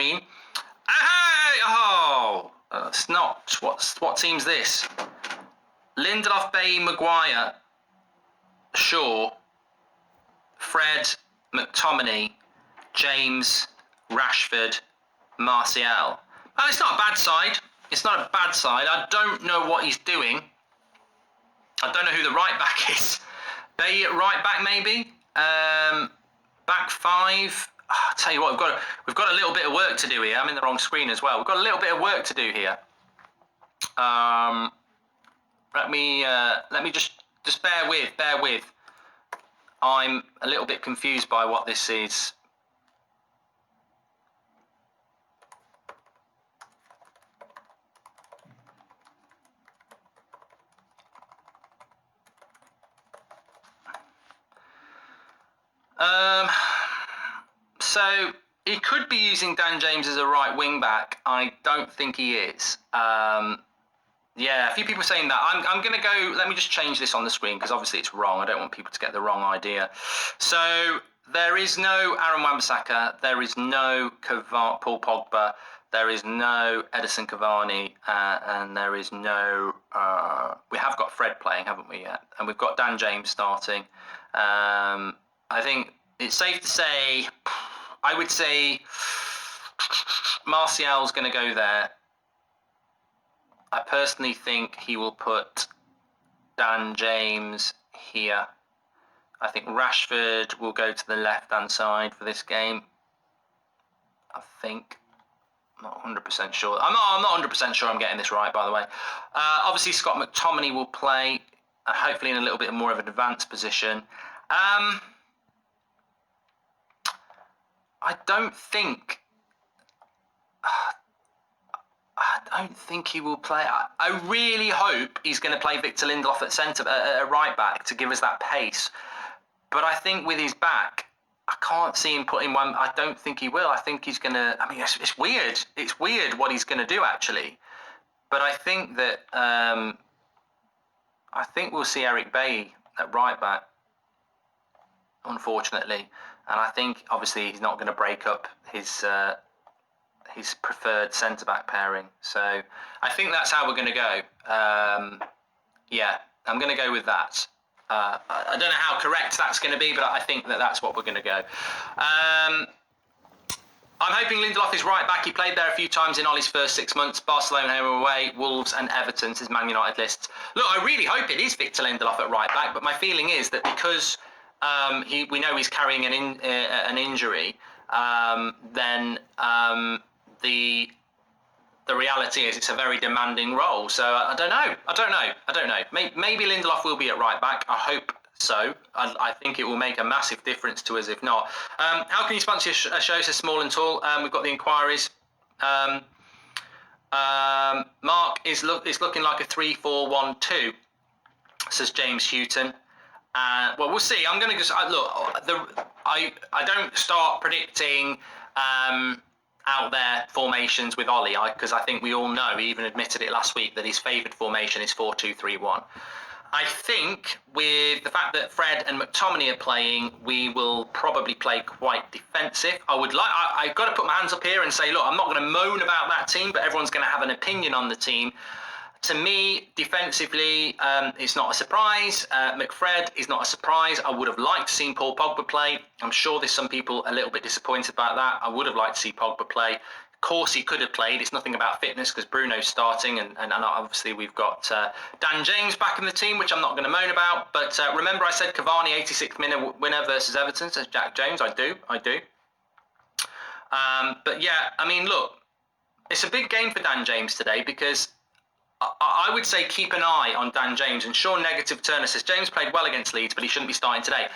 screen. Oh, it's not. What team's this? Lindelof, Bay, Maguire, Shaw, Fred, McTominay, James, Rashford, Martial. Well, it's not a bad side. It's not a bad side. I don't know what he's doing. I don't know who the right back is. Bay at right back, maybe. Back five. I'll tell you what, we've got a little bit of work to do here. I'm in the wrong screen as well. We've got a little bit of work to do here. Let me just bear with. I'm a little bit confused by what this is. So he could be using Dan James as a right wing back. I don't think he is. Yeah, a few people saying that. I'm going to go, let me just change this on the screen because obviously it's wrong. I don't want people to get the wrong idea. So there is no Aaron Wan-Bissaka, there is no Paul Pogba, there is no Edison Cavani, and there is no, we have got Fred playing, haven't we yet? And we've got Dan James starting. I think it's safe to say, I would say Martial's going to go there. I personally think he will put Dan James here. I think Rashford will go to the left-hand side for this game. I think. I'm not 100% sure. I'm not 100% sure I'm getting this right, by the way. Obviously, Scott McTominay will play, hopefully in a little bit more of an advanced position. I don't think he will play. I really hope he's going to play Victor Lindelof at centre, at right back, to give us that pace. But I think with his back, I can't see him putting one. I don't think he will. I think he's going to. I mean, it's weird. It's weird what he's going to do actually. But I think that I think we'll see Eric Bailly at right back, unfortunately. And I think obviously he's not going to break up his preferred centre-back pairing. So I think that's how we're going to go. Yeah, I'm going to go with that. I don't know how correct that's going to be, but I think that that's what we're going to go. I'm hoping Lindelof is right back. He played there a few times in Ollie's first 6 months. Barcelona home and away, Wolves and Everton's his Man United lists. Look, I really hope it is Victor Lindelof at right back, but my feeling is that because we know he's carrying an injury, then the reality is it's a very demanding role. So I don't know. Maybe Lindelof will be at right back. I hope so. I think it will make a massive difference to us if not. How can you sponsor a show so small and tall? We've got the inquiries. Mark is looking like a 3-4-1-2, says James Houghton. Well, we'll see. I'm going to just look. I don't start predicting out there formations with Ollie, because I think we all know, he even admitted it last week, that his favoured formation is 4-2-3-1. I think with the fact that Fred and McTominay are playing, we will probably play quite defensive. I've got to put my hands up here and say, look, I'm not going to moan about that team, but everyone's going to have an opinion on the team. To me, defensively, it's not a surprise. McFred is not a surprise. I would have liked to see Paul Pogba play. I'm sure there's some people a little bit disappointed about that. I would have liked to see Pogba play. Of course, he could have played. It's nothing about fitness because Bruno's starting. And obviously, we've got Dan James back in the team, which I'm not going to moan about. But remember I said Cavani, 86th minute winner versus Everton, says Jack Jones. I do. But yeah, I mean, look, it's a big game for Dan James today because I would say keep an eye on Dan James. And Sean Negative Turner says James played well against Leeds, but he shouldn't be starting today.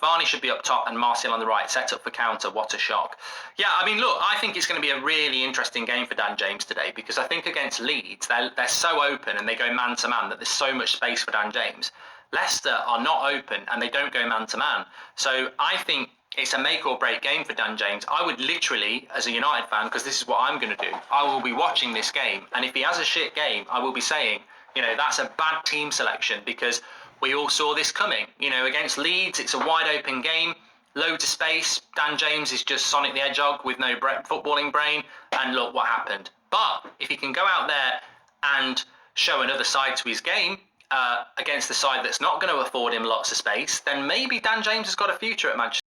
Varney should be up top and Martial on the right. Set up for counter. What a shock. Yeah, I mean, look, I think it's going to be a really interesting game for Dan James today because I think against Leeds, they're so open and they go man-to-man that there's so much space for Dan James. Leicester are not open and they don't go man-to-man. So I think it's a make or break game for Dan James. I would literally, as a United fan, because this is what I'm going to do, I will be watching this game. And if he has a shit game, I will be saying, that's a bad team selection because we all saw this coming. Against Leeds, it's a wide open game. loads of space. Dan James is just Sonic the Hedgehog with no footballing brain, and look what happened. But if he can go out there and show another side to his game against the side that's not going to afford him lots of space, then maybe Dan James has got a future at Manchester